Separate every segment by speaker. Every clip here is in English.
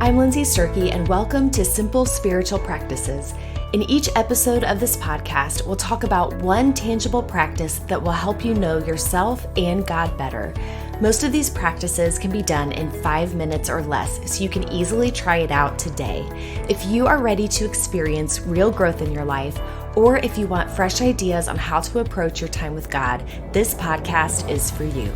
Speaker 1: I'm Lindsay Sturkey, and welcome to Simple Spiritual Practices. In each episode of this podcast, we'll talk about one tangible practice that will help you know yourself and God better. Most of these practices can be done in 5 minutes or less, so you can easily try it out today. If you are ready to experience real growth in your life, or if you want fresh ideas on how to approach your time with God, this podcast is for you.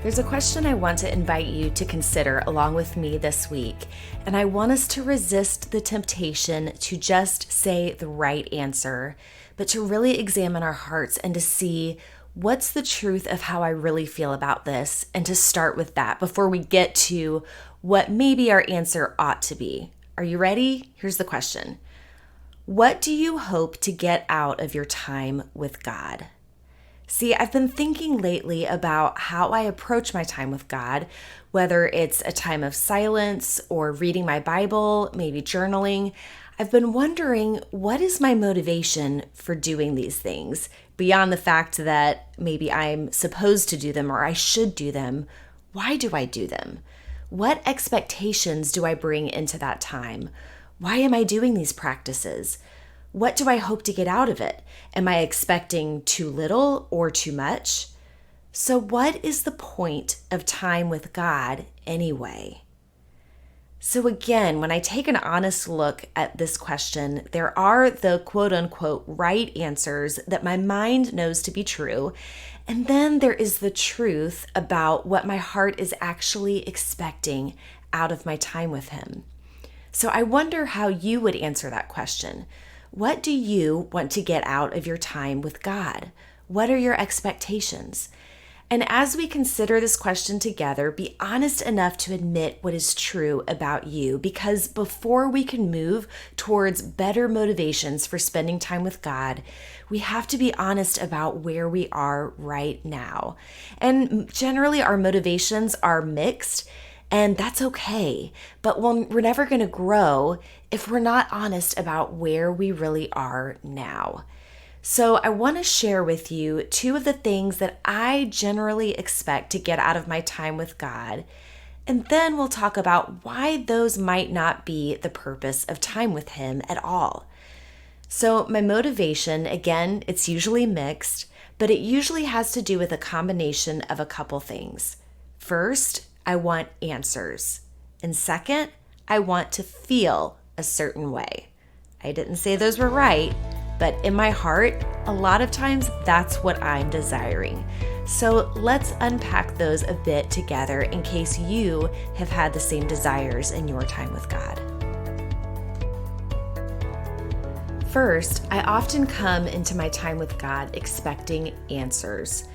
Speaker 1: There's a question I want to invite you to consider along with me this week, and I want us to resist the temptation to just say the right answer, but to really examine our hearts and to see what's the truth of how I really feel about this, and to start with that before we get to what maybe our answer ought to be. Are you ready? Here's the question. What do you hope to get out of your time with God? See, I've been thinking lately about how I approach my time with God, whether it's a time of silence or reading my Bible, maybe journaling. I've been wondering, what is my motivation for doing these things? Beyond the fact that maybe I'm supposed to do them or I should do them, why do I do them? What expectations do I bring into that time? Why am I doing these practices? What do I hope to get out of it? Am I expecting too little or too much? So what is the point of time with God anyway? So again, when I take an honest look at this question, there are the quote unquote right answers that my mind knows to be true. And then there is the truth about what my heart is actually expecting out of my time with Him. So I wonder how you would answer that question. What do you want to get out of your time with God? What are your expectations? And as we consider this question together, be honest enough to admit what is true about you, because before we can move towards better motivations for spending time with God, we have to be honest about where we are right now. And generally, our motivations are mixed. And that's okay, but we're never going to grow if we're not honest about where we really are now. So I want to share with you 2 of the things that I generally expect to get out of my time with God, and then we'll talk about why those might not be the purpose of time with Him at all. So my motivation, again, it's usually mixed, but it usually has to do with a combination of a couple things. First, I want answers. And second, I want to feel a certain way. I didn't say those were right, but in my heart, a lot of times that's what I'm desiring. So let's unpack those a bit together in case you have had the same desires in your time with God. First, I often come into my time with God expecting answers.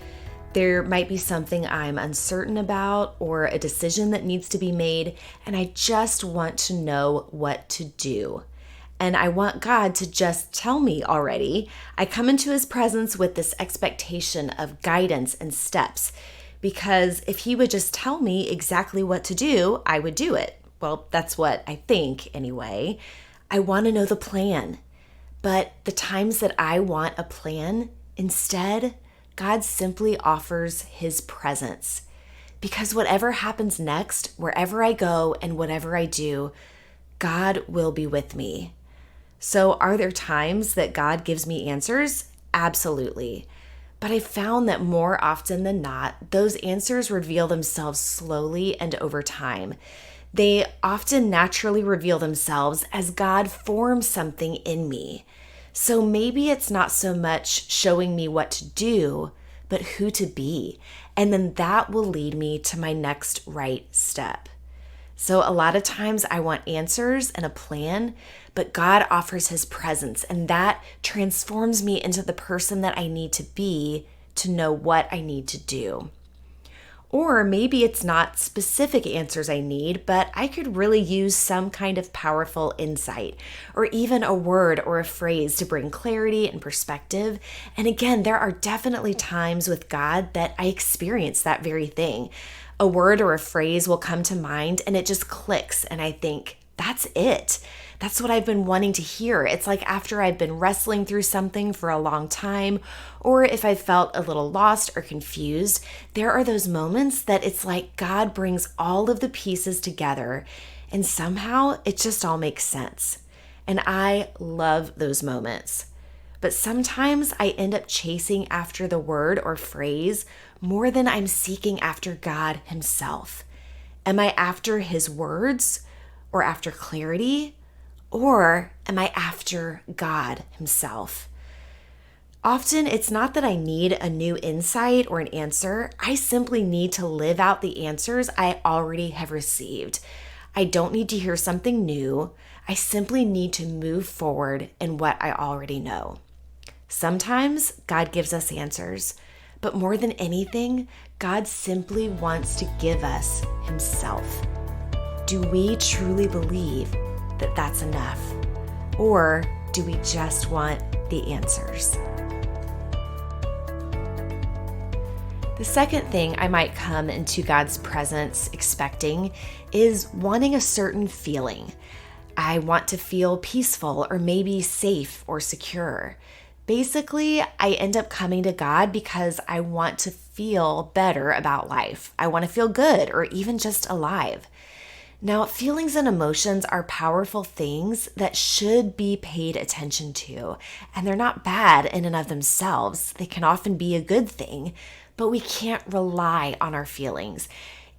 Speaker 1: There might be something I'm uncertain about or a decision that needs to be made, and I just want to know what to do. And I want God to just tell me already. I come into His presence with this expectation of guidance and steps, because if He would just tell me exactly what to do, I would do it. Well, that's what I think anyway. I want to know the plan. But the times that I want a plan, instead, God simply offers His presence, because whatever happens next, wherever I go and whatever I do, God will be with me. So are there times that God gives me answers? Absolutely. But I found that more often than not, those answers reveal themselves slowly and over time. They often naturally reveal themselves as God forms something in me. So maybe it's not so much showing me what to do, but who to be. And then that will lead me to my next right step. So a lot of times I want answers and a plan, but God offers His presence, and that transforms me into the person that I need to be to know what I need to do. Or maybe it's not specific answers I need, but I could really use some kind of powerful insight, or even a word or a phrase to bring clarity and perspective. And again, there are definitely times with God that I experience that very thing. A word or a phrase will come to mind and it just clicks, and I think, that's it. That's what I've been wanting to hear. It's like after I've been wrestling through something for a long time, or if I felt a little lost or confused, there are those moments that it's like God brings all of the pieces together and somehow it just all makes sense. And I love those moments. But sometimes I end up chasing after the word or phrase more than I'm seeking after God Himself. Am I after His words or after clarity? Or am I after God Himself? Often it's not that I need a new insight or an answer. I simply need to live out the answers I already have received. I don't need to hear something new. I simply need to move forward in what I already know. Sometimes God gives us answers, but more than anything, God simply wants to give us Himself. Do we truly believe that that's enough? Or do we just want the answers? The second thing I might come into God's presence expecting is wanting a certain feeling. I want to feel peaceful or maybe safe or secure. Basically, I end up coming to God because I want to feel better about life. I want to feel good or even just alive. Now, feelings and emotions are powerful things that should be paid attention to, and they're not bad in and of themselves. They can often be a good thing, but we can't rely on our feelings.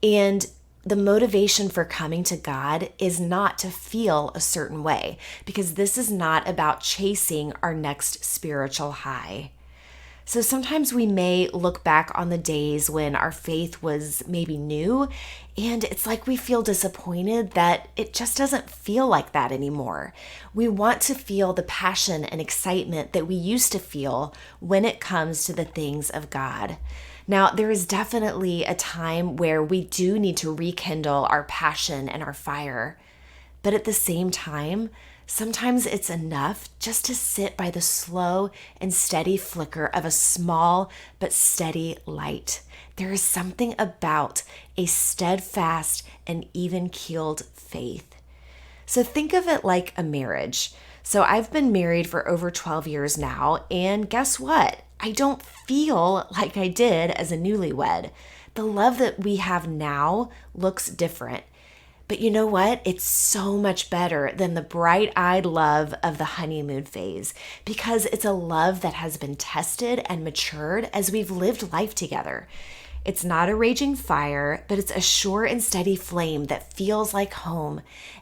Speaker 1: And the motivation for coming to God is not to feel a certain way, because this is not about chasing our next spiritual high. So sometimes we may look back on the days when our faith was maybe new, and it's like we feel disappointed that it just doesn't feel like that anymore. We want to feel the passion and excitement that we used to feel when it comes to the things of God. Now, there is definitely a time where we do need to rekindle our passion and our fire. But at the same time, sometimes it's enough just to sit by the slow and steady flicker of a small but steady light. There is something about a steadfast and even-keeled faith. So think of it like a marriage. So I've been married for over 12 years now, and guess what? I don't feel like I did as a newlywed. The love that we have now looks different. But you know what? It's so much better than the bright-eyed love of the honeymoon phase, because it's a love that has been tested and matured as we've lived life together. It's not a raging fire, but it's a sure and steady flame that feels like home.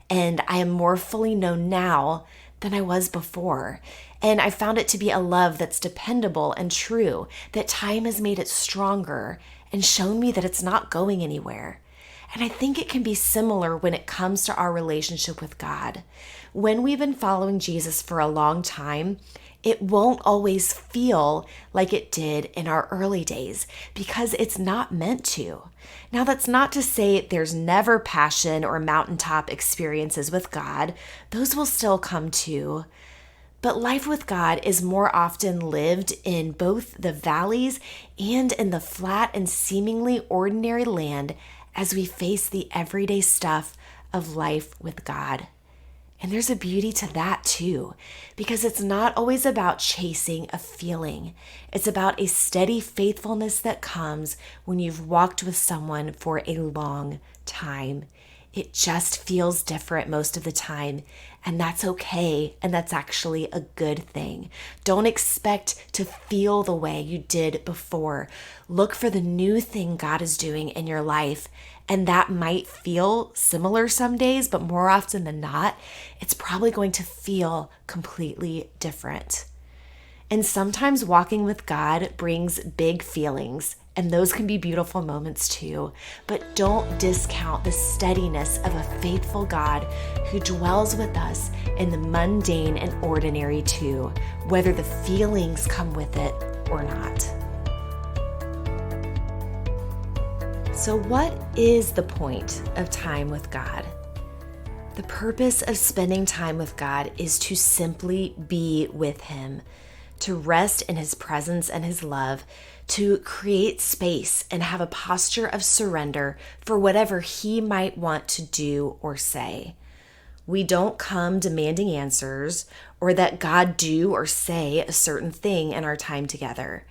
Speaker 1: And I am more fully known now than I was before. And I found it to be a love that's dependable and true, that time has made it stronger and shown me that it's not going anywhere. And I think it can be similar when it comes to our relationship with God. When we've been following Jesus for a long time, it won't always feel like it did in our early days because it's not meant to. Now, that's not to say there's never passion or mountaintop experiences with God. Those will still come too. But life with God is more often lived in both the valleys and in the flat and seemingly ordinary land as we face the everyday stuff of life with God. And there's a beauty to that too, because it's not always about chasing a feeling. It's about a steady faithfulness that comes when you've walked with someone for a long time. It just feels different most of the time, and that's okay, and that's actually a good thing. Don't expect to feel the way you did before. Look for the new thing God is doing in your life, and that might feel similar some days, but more often than not, it's probably going to feel completely different. And sometimes walking with God brings big feelings, and those can be beautiful moments too. But don't discount the steadiness of a faithful God who dwells with us in the mundane and ordinary too, whether the feelings come with it or not. So what is the point of time with God? The purpose of spending time with God is to simply be with Him, to rest in His presence and His love, to create space and have a posture of surrender for whatever He might want to do or say. We don't come demanding answers or that God do or say a certain thing in our time together.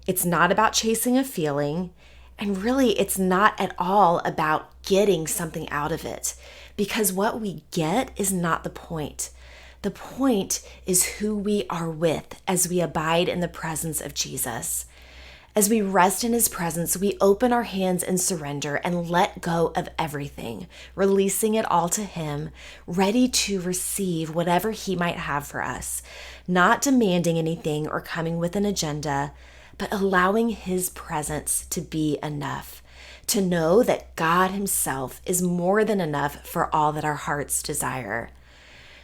Speaker 1: It's not about chasing a feeling, and really it's not at all about getting something out of it, because what we get is not the point. The point is who we are with as we abide in the presence of Jesus. As we rest in his presence, we open our hands in surrender and let go of everything, releasing it all to him, ready to receive whatever he might have for us, not demanding anything or coming with an agenda, but allowing his presence to be enough, to know that God himself is more than enough for all that our hearts desire.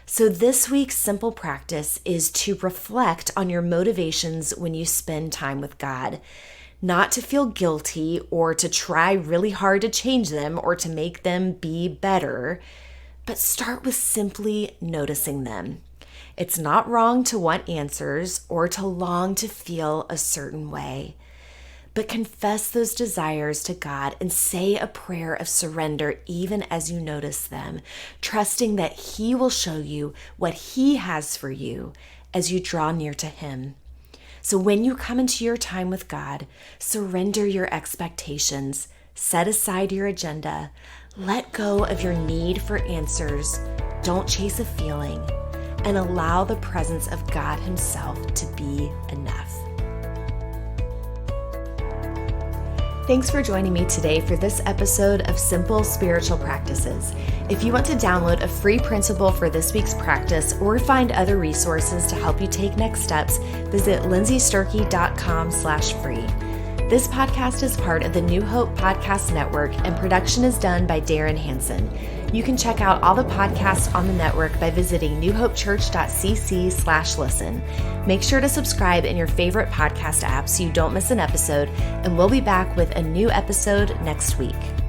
Speaker 1: So this week's simple practice is to reflect on your motivations when you spend time with God, not to feel guilty or to try really hard to change them or to make them be better, but start with simply noticing them. It's not wrong to want answers or to long to feel a certain way, but confess those desires to God and say a prayer of surrender even as you notice them, trusting that he will show you what he has for you as you draw near to him. So when you come into your time with God, surrender your expectations, set aside your agenda, let go of your need for answers, don't chase a feeling, and allow the presence of God himself to be enough. Thanks for joining me today for this episode of Simple Spiritual Practices. If you want to download a free principle for this week's practice or find other resources to help you take next steps, visit lindsaysturkey.com/free. This podcast is part of the New Hope Podcast Network, and production is done by Darren Hansen. You can check out all the podcasts on the network by visiting newhopechurch.cc/listen. Make sure to subscribe in your favorite podcast app so you don't miss an episode, and we'll be back with a new episode next week.